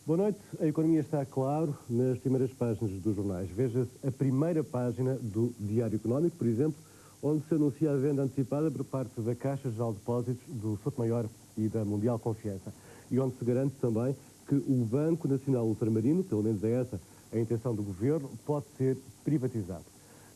Boa noite. A economia está, claro, nas primeiras páginas dos jornais. Veja-se a primeira página do Diário Económico, por exemplo, onde se anuncia a venda antecipada por parte da Caixa Geral de Depósitos, do Souto Maior e da Mundial Confiança. E onde se garante também que o Banco Nacional Ultramarino, pelo menos é essa a intenção do Governo, pode ser privatizado.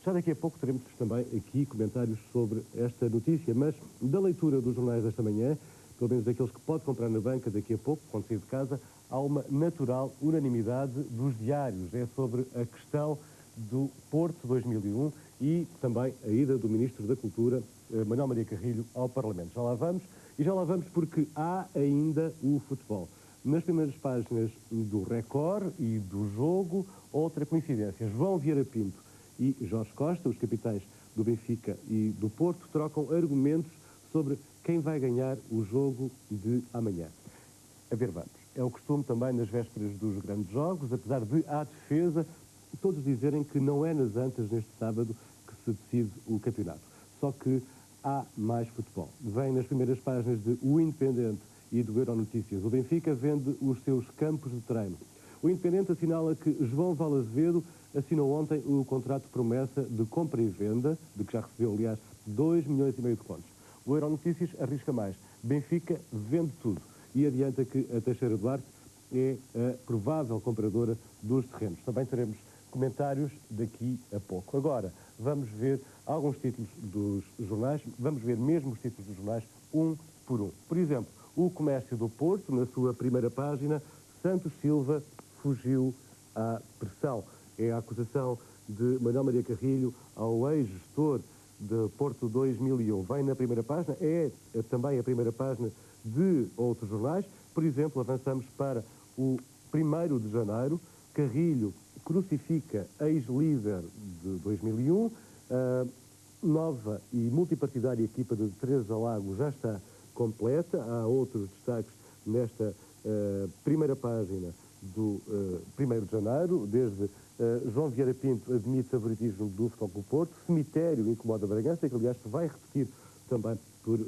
Já daqui a pouco teremos também aqui comentários sobre esta notícia, mas da leitura dos jornais desta manhã, pelo menos daqueles que pode comprar na banca daqui a pouco, quando sair de casa, há uma natural unanimidade dos diários. É sobre a questão do Porto 2001 e também a ida do Ministro da Cultura, Manuel Maria Carrilho, ao Parlamento. Já lá vamos, e já lá vamos porque há ainda o futebol. Nas primeiras páginas do Record e do Jogo, outra coincidência. João Vieira Pinto e Jorge Costa, os capitães do Benfica e do Porto, trocam argumentos sobre quem vai ganhar o jogo de amanhã. A ver, vamos. É o costume também nas vésperas dos grandes jogos, apesar de, à defesa, todos dizerem que não é nas Antas neste sábado que se decide o campeonato. Só que há mais futebol. Vem nas primeiras páginas de O Independente e do Euronotícias. O Benfica vende os seus campos de treino. O Independente assinala que João Val Azevedo assinou ontem o contrato de promessa de compra e venda, de que já recebeu, aliás, 2,5 milhões de contos. O Euronotícias arrisca mais. Benfica vende tudo e adianta que a Teixeira Duarte é a provável compradora dos terrenos. Também teremos comentários daqui a pouco. Agora, vamos ver alguns títulos dos jornais, vamos ver mesmo os títulos dos jornais, um por um. Por exemplo, o Comércio do Porto, na sua primeira página, Santos Silva fugiu à pressão. É a acusação de Manuel Maria Carrilho ao ex-gestor de Porto 2001. Vem na primeira página, é também a primeira página de outros jornais. Por exemplo, avançamos para o 1º de janeiro. Carrilho crucifica ex-líder de 2001. Nova e multipartidária equipa de Teresa Lago já está completa. Há outros destaques nesta primeira página do 1º de janeiro, desde João Vieira Pinto admite favoritismo do Futebol Clube Porto, Cemitério incomoda Bragança, que aliás se vai repetir também por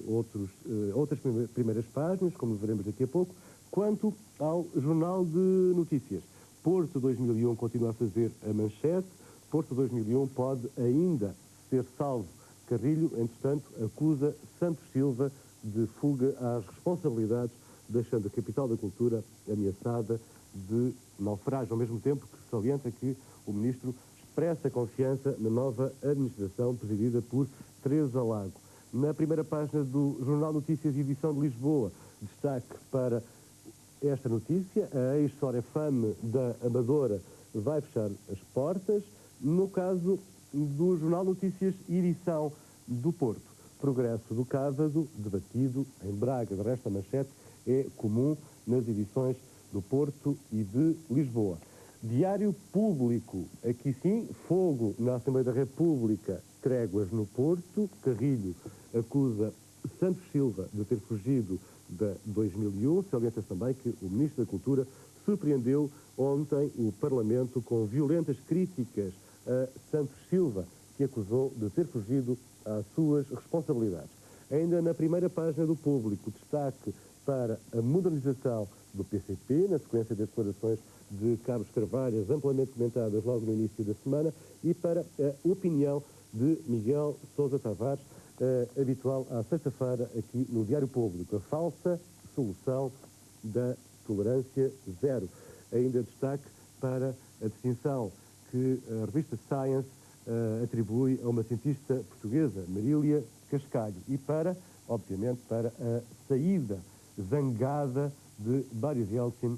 outras primeiras páginas, como veremos daqui a pouco. Quanto ao Jornal de Notícias, Porto 2001 continua a fazer a manchete, Porto 2001 pode ainda ser salvo. Carrilho, entretanto, acusa Santos Silva de fuga às responsabilidades, deixando a capital da cultura ameaçada de naufrágio, ao mesmo tempo que salienta que o Ministro expressa confiança na nova administração presidida por Teresa Lago. Na primeira página do Jornal Notícias, edição de Lisboa, destaque para esta notícia: a ex-Sorefame da Amadora vai fechar as portas. No caso do Jornal Notícias, edição do Porto, progresso do Cávado debatido em Braga. De resto, a manchete é comum nas edições do Porto e de Lisboa. Diário Público, aqui sim, fogo na Assembleia da República, tréguas no Porto. Carrilho acusa Santos Silva de ter fugido da 2001. Salienta-se também que o Ministro da Cultura surpreendeu ontem o Parlamento com violentas críticas a Santos Silva, que acusou de ter fugido às suas responsabilidades. Ainda na primeira página do Público, destaque para a modernização do PCP, na sequência das declarações de Carlos Carvalhas, amplamente comentadas logo no início da semana, e para a opinião de Miguel Sousa Tavares, habitual à sexta-feira aqui no Diário Público, a falsa solução da tolerância zero. Ainda destaque para a distinção que a revista Science atribui a uma cientista portuguesa, Marília Cascalho, e para, obviamente, para a saída zangada de Boris Yeltsin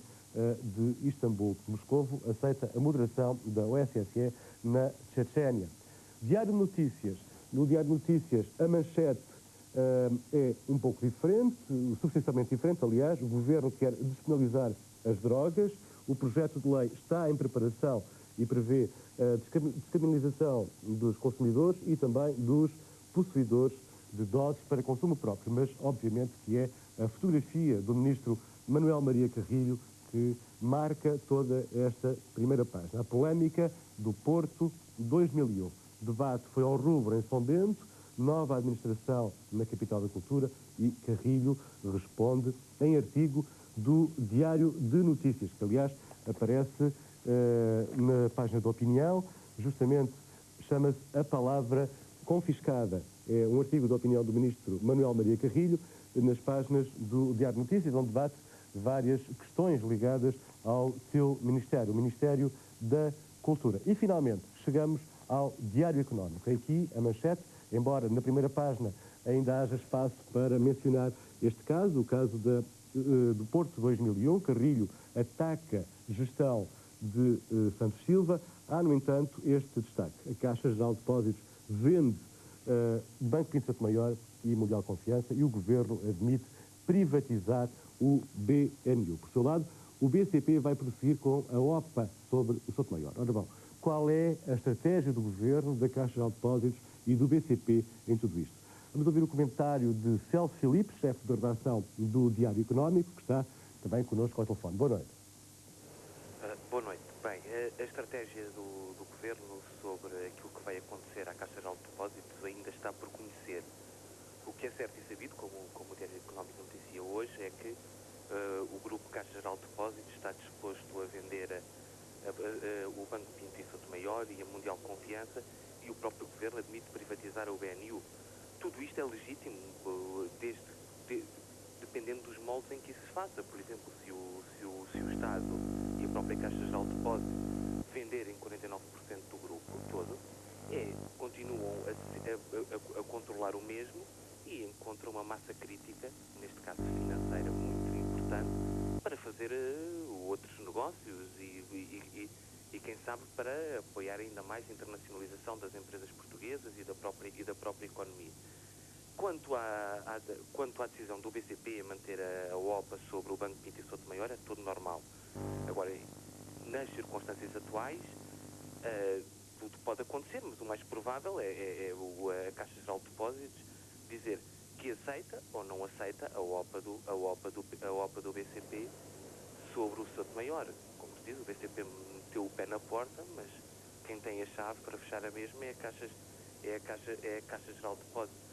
de Istambul. Moscovo aceita a moderação da OSSE na Chechênia. Diário de Notícias. No Diário de Notícias, a manchete é um pouco diferente, substancialmente diferente, aliás. O Governo quer despenalizar as drogas. O projeto de lei está em preparação e prevê a descriminalização dos consumidores e também dos possuidores de doses para consumo próprio. Mas, obviamente, que é a fotografia do Ministro Manuel Maria Carrilho que marca toda esta primeira página. A polémica do Porto 2001. O debate foi ao rubro em São Bento, nova administração na capital da cultura, e Carrilho responde em artigo do Diário de Notícias, que aliás aparece na página da opinião, justamente chama-se A Palavra Confiscada. É um artigo de opinião do ministro Manuel Maria Carrilho, nas páginas do Diário de Notícias, onde debate várias questões ligadas ao seu ministério, o Ministério da Cultura. E, finalmente, chegamos ao Diário Económico. Aqui, a manchete, embora na primeira página ainda haja espaço para mencionar este caso, o caso do Porto 2001, Carrilho ataca gestão de Santos Silva, há, no entanto, este destaque. A Caixa Geral de Depósitos vende Banco Pinto Souto Maior e Mundial Confiança e o Governo admite privatizar o BNU. Por seu lado, o BCP vai prosseguir com a OPA sobre o Souto Maior. Ora bom, qual é a estratégia do Governo, da Caixa Geral de Depósitos e do BCP em tudo isto? Vamos ouvir o comentário de Celso Filipe, chefe de redação do Diário Económico, que está também connosco ao telefone. Boa noite. Boa noite. Bem, a estratégia do Governo sobre aquilo que vai acontecer à Caixa Geral de Depósitos ainda está por conhecer. O que é certo e sabido, como o Diário Económico noticia hoje, é que o Grupo Caixa Geral de Depósitos está disposto a vender o Banco Pinto e Souto Maior e a Mundial Confiança, e o próprio Governo admite privatizar o BNU. Tudo isto é legítimo, dependendo dos moldes em que isso se faça. Por exemplo, se o Estado e a própria Caixa Geral de Depósitos venderem 49% do grupo todo, continuam a controlar o mesmo e encontram uma massa crítica, neste caso financeira, muito importante, para fazer outros negócios e quem sabe, para apoiar ainda mais a internacionalização das empresas portuguesas e da própria economia. Quanto à decisão do BCP manter a OPA sobre o Banco Pinto e Souto Maior, é tudo normal. Agora, nas circunstâncias atuais, tudo pode acontecer, mas o mais provável é a Caixa Geral de Depósitos dizer que aceita ou não aceita a OPA do BCP sobre o Souto Maior. Como se diz, o BCP meteu o pé na porta, mas quem tem a chave para fechar a mesma é a Caixa Geral de Depósitos.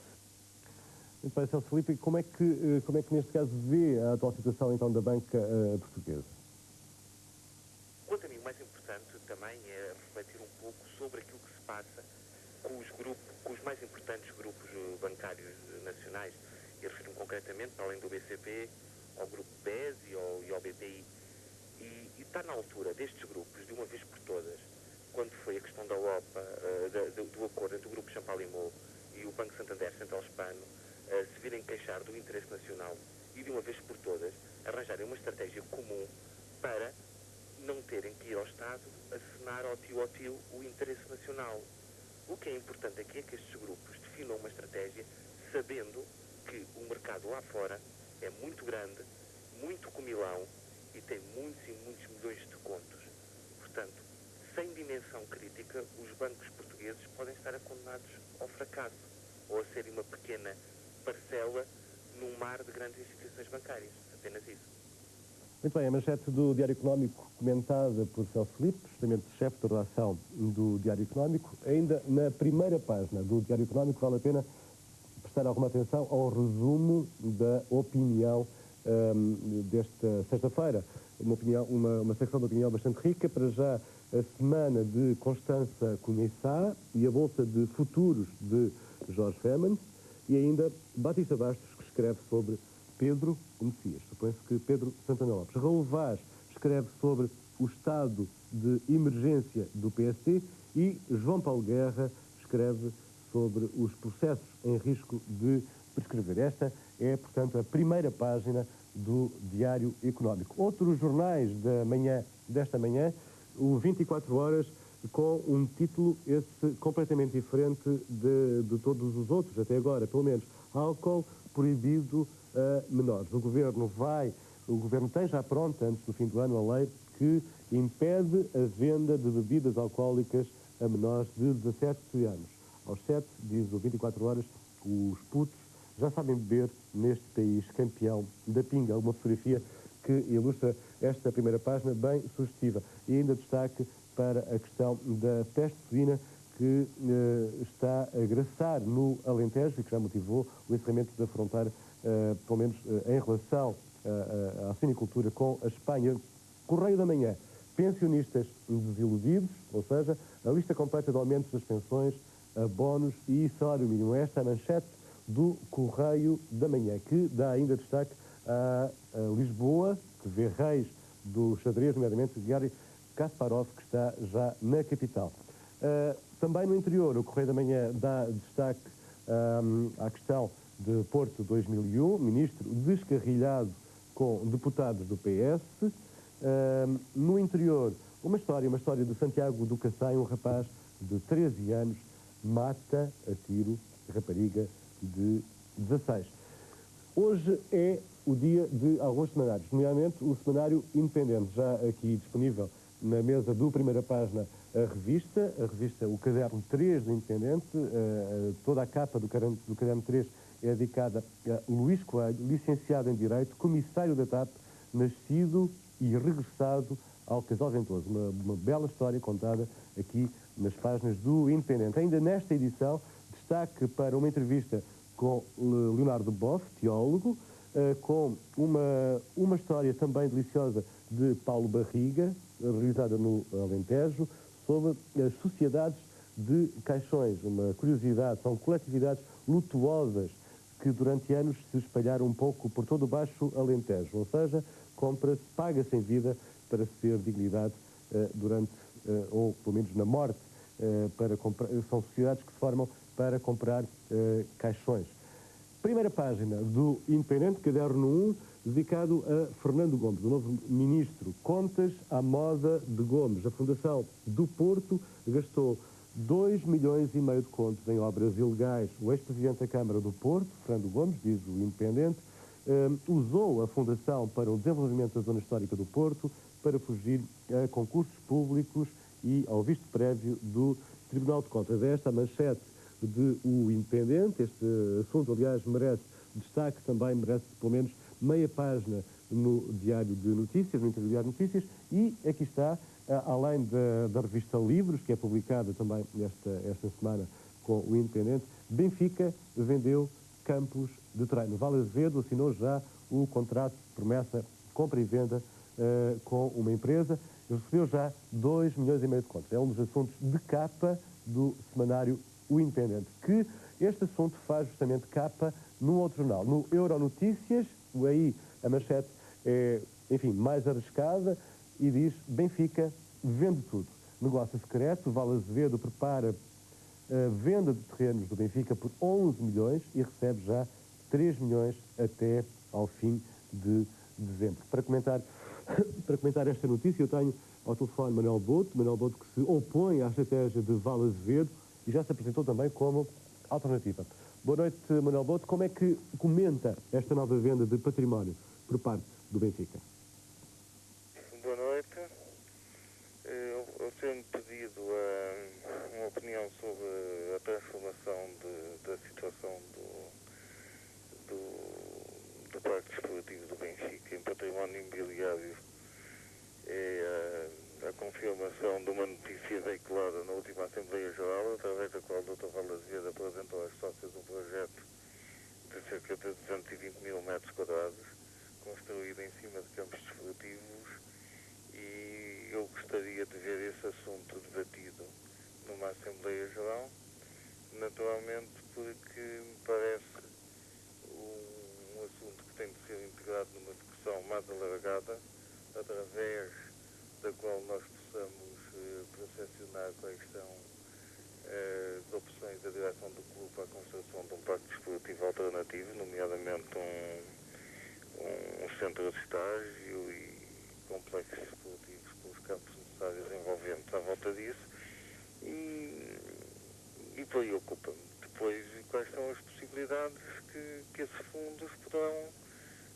Muito bem, Celso Filipe, como é que neste caso vê a atual situação então da banca portuguesa? Quanto a mim, o mais importante também é refletir um pouco sobre aquilo que se passa com os mais importantes grupos bancários nacionais. Eu refiro-me concretamente, para além do BCP, ao Grupo BES e ao BPI. E está na altura destes grupos, de uma vez por todas, quando foi a questão da OPA, do acordo entre o Grupo Champalimau e o Banco Santander Central Hispano, se virem queixar do interesse nacional e de uma vez por todas arranjarem uma estratégia comum para não terem que ir ao Estado acenar ao tio o interesse nacional. O que é importante aqui é que estes grupos definam uma estratégia sabendo que o mercado lá fora é muito grande, muito comilão e tem muitos e muitos milhões de contos. Portanto, sem dimensão crítica, os bancos portugueses podem estar condenados ao fracasso ou a serem uma pequena parcela num mar de grandes instituições bancárias. Apenas isso. Muito bem, a manchete do Diário Económico, comentada por Celso Filipe, justamente chefe de redação do Diário Económico. Ainda na primeira página do Diário Económico, vale a pena prestar alguma atenção ao resumo da opinião desta sexta-feira. Uma secção de opinião bastante rica. Para já, a semana de Constança Cunhaçá e a Bolsa de Futuros de Jorge Femans. E ainda Batista Bastos, que escreve sobre Pedro Messias. Supõe-se que Pedro Santana Lopes. Raul Vaz escreve sobre o estado de emergência do PSD e João Paulo Guerra escreve sobre os processos em risco de prescrever. Esta é, portanto, a primeira página do Diário Económico. Outros jornais desta manhã, o 24 Horas, com um título completamente diferente de todos os outros, até agora, pelo menos. Álcool proibido a menores. O Governo tem já pronta, antes do fim do ano, a lei que impede a venda de bebidas alcoólicas a menores de 17 anos. Aos 7, diz o 24 Horas, os putos já sabem beber neste país campeão da pinga. Uma fotografia que ilustra esta primeira página, bem sugestiva. E ainda destaque para a questão da peste suína, que está a graçar no Alentejo e que já motivou o encerramento da fronteira, pelo menos em relação à cinicultura com a Espanha. Correio da Manhã, pensionistas desiludidos, ou seja, a lista completa de aumentos das pensões, abonos e salário mínimo. Esta é a manchete do Correio da Manhã, que dá ainda destaque a Lisboa, que vê reis do xadrez, nomeadamente Garry Kasparov, que está já na capital. Também no interior, o Correio da Manhã dá destaque à questão de Porto 2001, ministro descarrilhado com deputados do PS. No interior, uma história de Santiago do Cacém, um rapaz de 13 anos mata a tiro rapariga de 16. Hoje é o dia de alguns semanários, nomeadamente o Semanário Independente, já aqui disponível na mesa do Primeira Página, a revista, o caderno 3 do Independente. Toda a capa do caderno 3 é dedicada a Luís Coelho, licenciado em Direito, comissário da TAP, nascido e regressado ao Casal Ventoso. Uma bela história contada aqui nas páginas do Independente. Ainda nesta edição, destaque para uma entrevista com Leonardo Boff, teólogo, com uma história também deliciosa de Paulo Barriga, realizada no Alentejo, sobre as sociedades de caixões. Uma curiosidade, são coletividades lutuosas que durante anos se espalharam um pouco por todo o Baixo Alentejo, ou seja, compra-se, paga-se em vida para se ter dignidade ou pelo menos na morte, para comprar. São sociedades que se formam para comprar caixões. Primeira página do Independente, caderno 1, dedicado a Fernando Gomes, o novo ministro. Contas à moda de Gomes. A Fundação do Porto gastou 2,5 milhões de contos em obras ilegais. O ex-presidente da Câmara do Porto, Fernando Gomes, diz o Independente, usou a Fundação para o desenvolvimento da zona histórica do Porto para fugir a concursos públicos e ao visto prévio do Tribunal de Contas. É esta a manchete de O Independente. Este assunto, aliás, merece destaque, também merece pelo menos meia página no Diário de Notícias, no interior do Diário de Notícias, e aqui está, além da revista Livros, que é publicada também esta semana com o Independente, Benfica vendeu campos de treino. Vale Azevedo assinou já o contrato de promessa, compra e venda com uma empresa, e recebeu já 2,5 milhões de contos. É um dos assuntos de capa do semanário O Independente, que este assunto faz justamente capa num outro jornal, no Euronotícias. Aí a manchete é, enfim, mais arriscada e diz: Benfica vende tudo. Negócio secreto, Vale Azevedo prepara a venda de terrenos do Benfica por 11 milhões e recebe já 3 milhões até ao fim de dezembro. Para comentar esta notícia, eu tenho ao telefone Manuel Boto que se opõe à estratégia de Vale Azevedo e já se apresentou também como alternativa. Boa noite, Manuel Boto. Como é que comenta esta nova venda de património por parte do Benfica? Boa noite. Eu tenho pedido uma opinião sobre a transformação da situação do Parque Desportivo do Benfica em património imobiliário. É a confirmação de uma notícia veiculada na última Assembleia Geral, através da qual o Dr. Vale Azevedo apresentou aos sócios um projeto de cerca de 220 mil metros quadrados, construído em cima de campos desportivos, e eu gostaria de ver esse assunto debatido numa Assembleia Geral, naturalmente porque me parece um assunto que tem de ser integrado numa discussão mais alargada, através da qual nós possamos percepcionar quais são as opções da direção do clube para a construção de um parque desportivo alternativo, nomeadamente um centro de estágio e complexos desportivos com os campos necessários envolventes à volta disso, e preocupa-me depois quais são as possibilidades que esses fundos poderão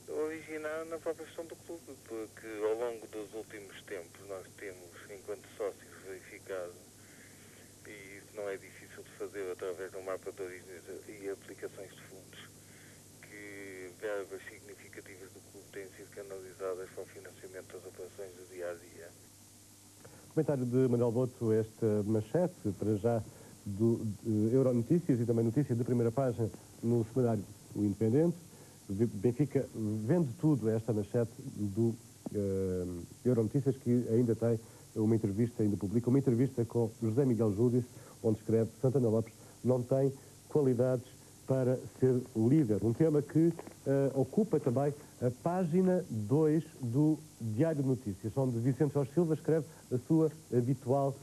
originar na própria gestão do clube, porque ao longo dos últimos tempos nós temos, enquanto sócios, verificado, e isso não é difícil de fazer através de um mapa de origens e aplicações de fundos, que verbas significativas do clube têm sido canalizadas para o financiamento das operações do dia-a-dia. Comentário de Manuel Boto, esta manchete, para já, do Euronotícias e também notícia de primeira página no semanário O Independente. Benfica vende tudo, esta manchete do Euronotícias, que ainda tem uma entrevista, ainda publica uma entrevista com José Miguel Júdice, onde escreve: Santana Lopes não tem qualidades para ser líder. Um tema que ocupa também a página 2 do Diário de Notícias, onde Vicente Jorge Silva escreve a sua habitual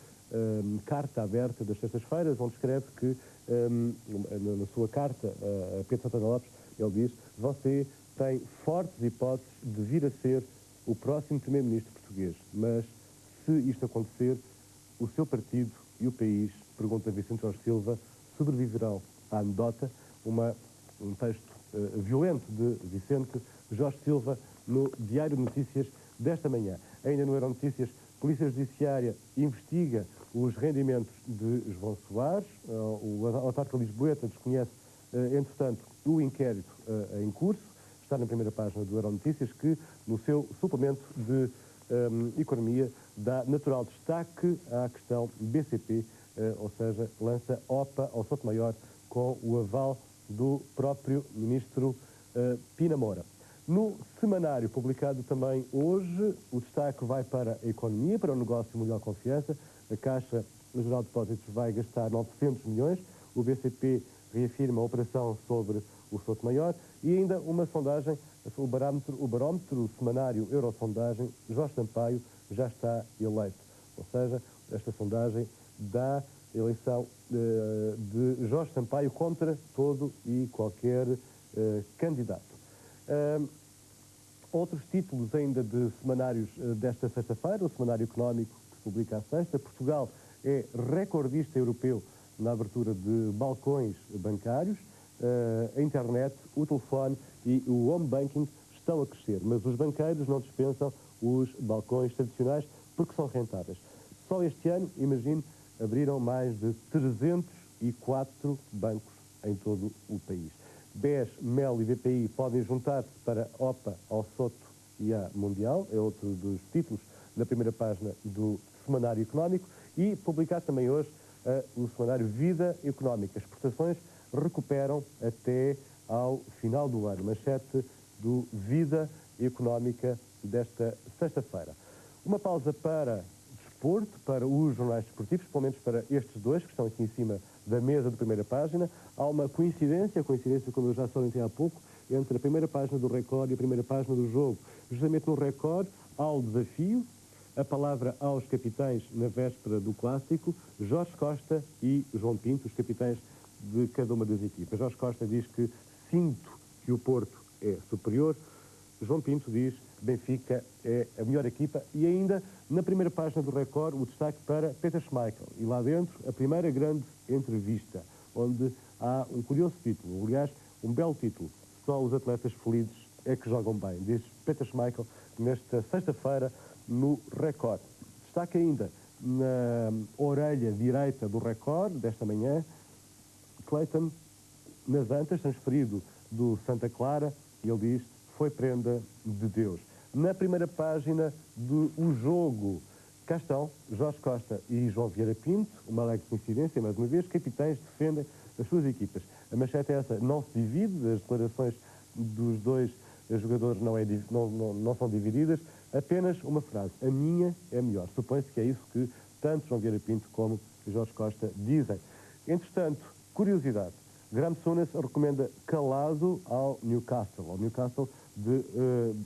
carta aberta das sextas-feiras, onde escreve que, na sua carta a Pedro Santana Lopes, ele diz: você tem fortes hipóteses de vir a ser o próximo primeiro-ministro português, mas se isto acontecer, o seu partido e o país, pergunta Vicente Jorge Silva, sobreviverão à anedota. Um texto violento de Vicente Jorge Silva no Diário de Notícias desta manhã. Ainda no Euronotícias, Polícia Judiciária investiga os rendimentos de João Soares. O autarca lisboeta desconhece, entretanto, o inquérito em curso. Está na primeira página do Euronotícias, que, no seu suplemento de Economia, dá natural destaque à questão BCP, ou seja, lança OPA ao Sotomaior com o aval do próprio ministro Pina Moura. No semanário publicado também hoje, o destaque vai para a economia, para o negócio mundial de confiança. A Caixa Geral de Depósitos vai gastar 900 milhões, o BCP reafirma a operação sobre o Sotomaior e ainda uma sondagem, o barómetro semanário Eurosondagem, Jorge Sampaio já está eleito. Ou seja, esta sondagem dá a eleição de Jorge Sampaio contra todo e qualquer candidato. Outros títulos ainda de semanários desta sexta-feira: o Semanário Económico, que se publica à sexta. Portugal é recordista europeu na abertura de balcões bancários. A internet, o telefone e o home banking estão a crescer, mas os banqueiros não dispensam os balcões tradicionais porque são rentáveis. Só este ano, imagine, abriram mais de 304 bancos em todo o país. BES, MEL e BPI podem juntar-se para OPA ao Soto e à Mundial, é outro dos títulos da primeira página do Semanário Económico, e publicado também hoje o Semanário Vida Económica. Exportações recuperam até ao final do ano. Manchete do Vida Económica desta sexta-feira. Uma pausa para desporto, para os jornais desportivos, pelo menos para estes dois que estão aqui em cima da mesa de primeira página. Há uma coincidência, como eu já salientei há pouco, entre a primeira página do Record e a primeira página do Jogo. Justamente no Record há o desafio, a palavra aos capitães na véspera do Clássico, Jorge Costa e João Pinto, os capitães de cada uma das equipas. Jorge Costa diz que sinto que o Porto é superior. João Pinto diz que Benfica é a melhor equipa. E ainda, na primeira página do Record, o destaque para Peter Schmeichel. E lá dentro, a primeira grande entrevista, onde há um curioso título, aliás, um belo título: Só os atletas felizes é que jogam bem, diz Peter Schmeichel nesta sexta-feira no Record. Destaque ainda na orelha direita do Record, desta manhã, Clayton nas Antas, transferido do Santa Clara, e ele diz: foi prenda de Deus. Na primeira página do Jogo, cá estão Jorge Costa e João Vieira Pinto, uma alegre coincidência, mais uma vez, capitães defendem as suas equipas. A manchete é essa: não se divide, as declarações dos dois jogadores não são divididas, apenas uma frase: a minha é melhor. Supõe-se que é isso que tanto João Vieira Pinto como Jorge Costa dizem. Entretanto, curiosidade: Graham Souness recomenda calado ao Newcastle. O Newcastle de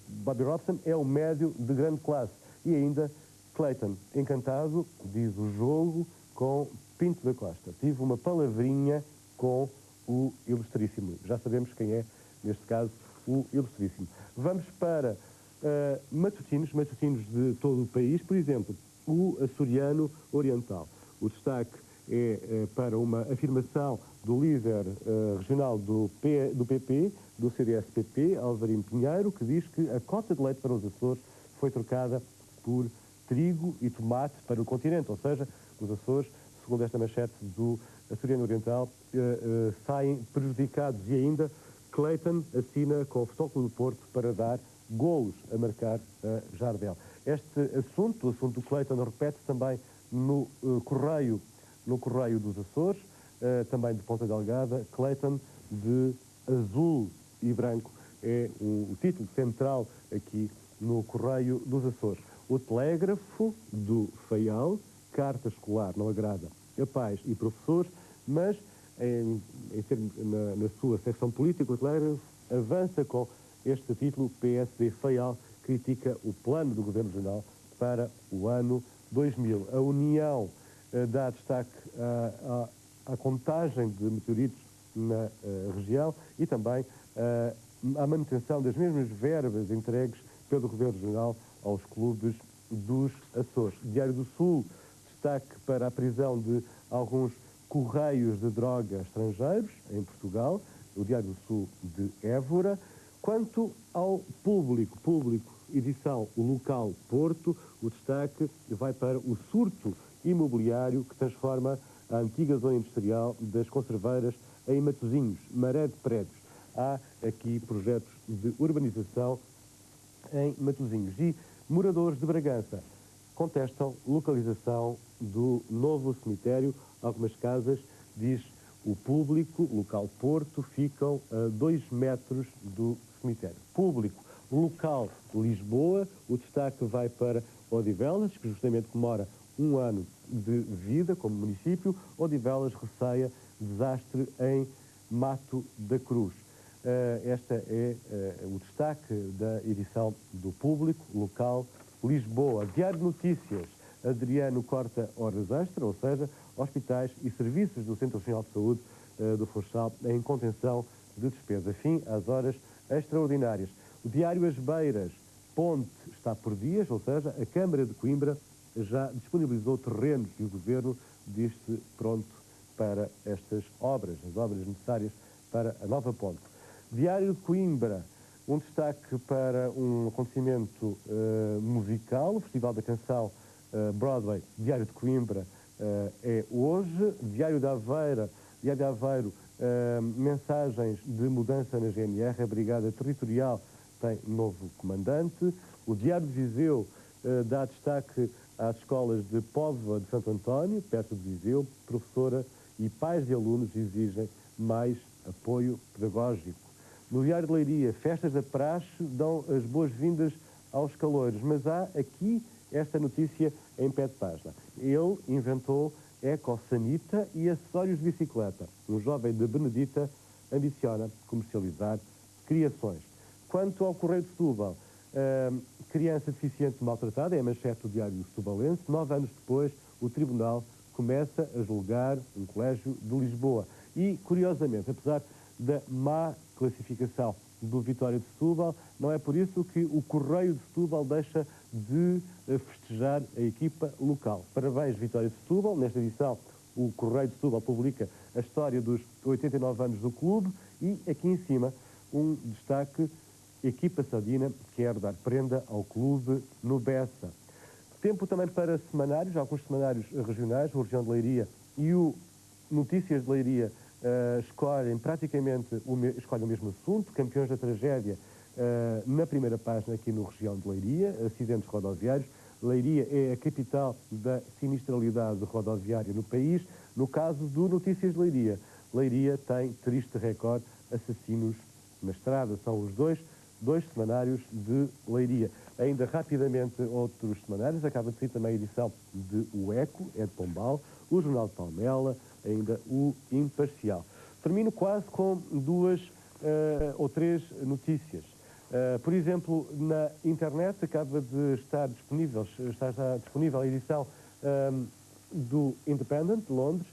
Bobby Robson é um médio de grande classe. E ainda Clayton, encantado, diz o Jogo, com Pinto da Costa. Tive uma palavrinha com o Ilustríssimo. Já sabemos quem é, neste caso, o Ilustríssimo. Vamos para matutinos de todo o país. Por exemplo, o Açoriano Oriental. O destaque é para uma afirmação do líder regional do PP, do CDS-PP, Alvarinho Pinheiro, que diz que a cota de leite para os Açores foi trocada por trigo e tomate para o continente. Ou seja, os Açores, segundo esta manchete do Açoriano Oriental, saem prejudicados. E ainda Clayton assina com o Futebol Clube do Porto para dar golos a marcar a Jardel. Este assunto, o assunto do Clayton, repete também no Correio dos Açores, também de Ponta Delgada. Clayton de azul e branco é o título central aqui no Correio dos Açores. O Telégrafo do Faial, carta escolar não agrada a pais e professores, mas na sua secção política, o Telégrafo avança com este título: PSD Faial critica o plano do Governo Regional para o ano 2000. A União dá destaque à contagem de meteoritos na região e também à manutenção das mesmas verbas entregues pelo Governo Regional aos clubes dos Açores. Diário do Sul, destaque para a prisão de alguns correios de droga estrangeiros em Portugal. O Diário do Sul de Évora. Quanto ao público, edição o local Porto, o destaque vai para o surto imobiliário que transforma a antiga zona industrial das Conserveiras em Matosinhos, maré de prédios. Há aqui projetos de urbanização em Matosinhos. E moradores de Bragança contestam localização do novo cemitério. Algumas casas, diz o público, local Porto, ficam a 2 metros do cemitério. Público, local Lisboa, o destaque vai para Odivelas, que justamente comemora um ano de vida como município. Odivelas receia desastre em Mato da Cruz. Este é o destaque da edição do Público, local Lisboa. Diário de Notícias, Adriano corta horas extra, ou seja, hospitais e serviços do Centro Regional de Saúde do Funchal em contenção de despesa. Fim às horas extraordinárias. O Diário As Beiras, ponte está por dias, ou seja, a Câmara de Coimbra já disponibilizou terrenos e o Governo diz-se pronto para estas obras, as obras necessárias para a nova ponte. Diário de Coimbra, um destaque para um acontecimento musical, o Festival da Canção Broadway. Diário de Coimbra é hoje. Diário de Aveiro, mensagens de mudança na GNR, a Brigada Territorial tem novo comandante. O Diário de Viseu dá destaque às escolas de Póvoa de Santo António, perto de Viseu. Professora e pais de alunos exigem mais apoio pedagógico. No Diário de Leiria, festas da praxe dão as boas-vindas aos caloiros, mas há aqui esta notícia em pé de página. Ele inventou ecosanita e acessórios de bicicleta. Um jovem de Benedita ambiciona comercializar criações. Quanto ao Correio de Setúbal, criança deficiente maltratada, é a manchete do Diário Setubalense. 9 anos depois, o Tribunal começa a julgar um colégio de Lisboa. E, curiosamente, apesar da má classificação do Vitória de Setúbal, não é por isso que o Correio de Setúbal deixa de festejar a equipa local. Parabéns, Vitória de Setúbal. Nesta edição, o Correio de Setúbal publica a história dos 89 anos do clube e, aqui em cima, um destaque: equipa saudina quer dar prenda ao clube no Bessa. Tempo também para semanários, alguns semanários regionais. O Região de Leiria e o Notícias de Leiria escolhem o mesmo assunto: campeões da tragédia, na primeira página aqui no Região de Leiria, acidentes rodoviários. Leiria é a capital da sinistralidade rodoviária no país. No caso do Notícias de Leiria, Leiria tem triste recorde: assassinos na estrada. São os dois semanários de Leiria. Ainda rapidamente outros semanários. Acaba de sair também a edição de O Eco, é de Pombal, o Jornal de Palmela, ainda o Imparcial. Termino quase com 2 ou 3 notícias. Por exemplo, na internet acaba de estar disponível, está já disponível a edição do Independent, de Londres,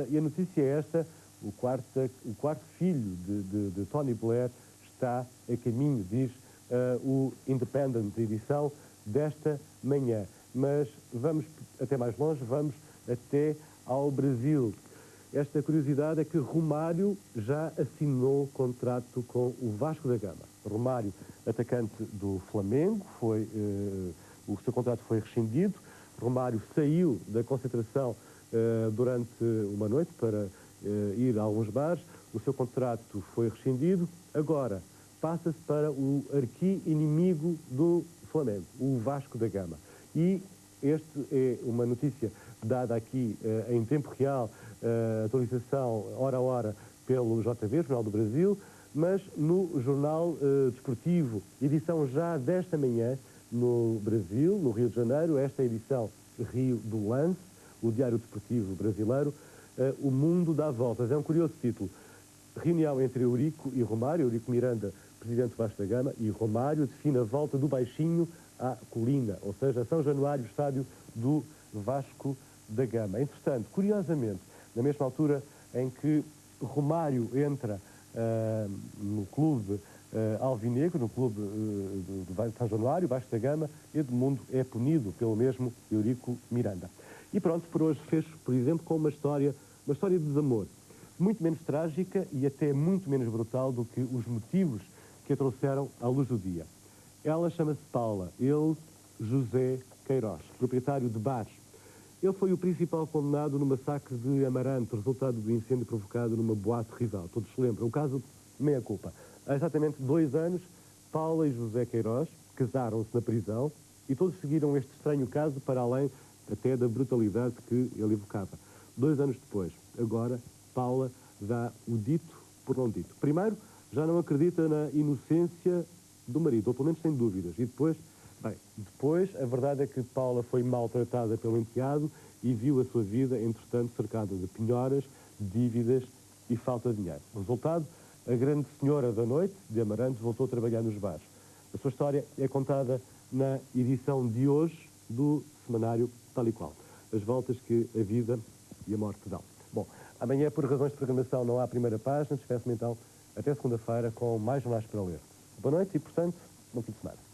e a notícia é esta: o quarto filho de Tony Blair está a caminho, diz o Independent, edição desta manhã. Mas vamos até mais longe, vamos até ao Brasil. Esta curiosidade é que Romário já assinou contrato com o Vasco da Gama. Romário, atacante do Flamengo, o seu contrato foi rescindido. Romário saiu da concentração durante uma noite para ir a alguns bares. O seu contrato foi rescindido. Agora passa-se para o arqui-inimigo do Flamengo, o Vasco da Gama. E esta é uma notícia dada aqui em tempo real, atualização hora a hora pelo JB, Jornal do Brasil. mas no Jornal Desportivo, edição já desta manhã, no Brasil, no Rio de Janeiro, esta edição Rio do Lance, o Diário Desportivo Brasileiro, O Mundo dá Voltas. É um curioso título. Reunião entre Eurico e Romário, Eurico Miranda, presidente do Vasco da Gama, e Romário define a volta do Baixinho à Colina, ou seja, São Januário, estádio do Vasco da Gama. Entretanto, curiosamente, na mesma altura em que Romário entra no clube alvinegro, no clube de São Januário, Vasco da Gama, Edmundo é punido pelo mesmo Eurico Miranda. E pronto, por hoje fez, por exemplo, com uma história de desamor, muito menos trágica e até muito menos brutal do que os motivos que a trouxeram à luz do dia. Ela chama-se Paula, ele, José Queiroz, proprietário de bares. Ele foi o principal condenado no massacre de Amarante, resultado do incêndio provocado numa boate rival. Todos se lembram, o caso meia-culpa. Há exatamente 2 anos, Paula e José Queiroz casaram-se na prisão e todos seguiram este estranho caso para além até da brutalidade que ele evocava. 2 anos depois, agora, Paula dá o dito por não dito. Primeiro, já não acredita na inocência do marido, ou pelo menos tem dúvidas. E depois, a verdade é que Paula foi maltratada pelo enteado e viu a sua vida, entretanto, cercada de penhoras, dívidas e falta de dinheiro. Resultado, a grande senhora da noite, de Amarante, voltou a trabalhar nos bares. A sua história é contada na edição de hoje do semanário Tal e Qual. As voltas que a vida e a morte dão. Bom, amanhã, por razões de programação, não há primeira página. Despeço-me então até segunda-feira com mais jornais para ler. Boa noite e, portanto, bom fim de semana.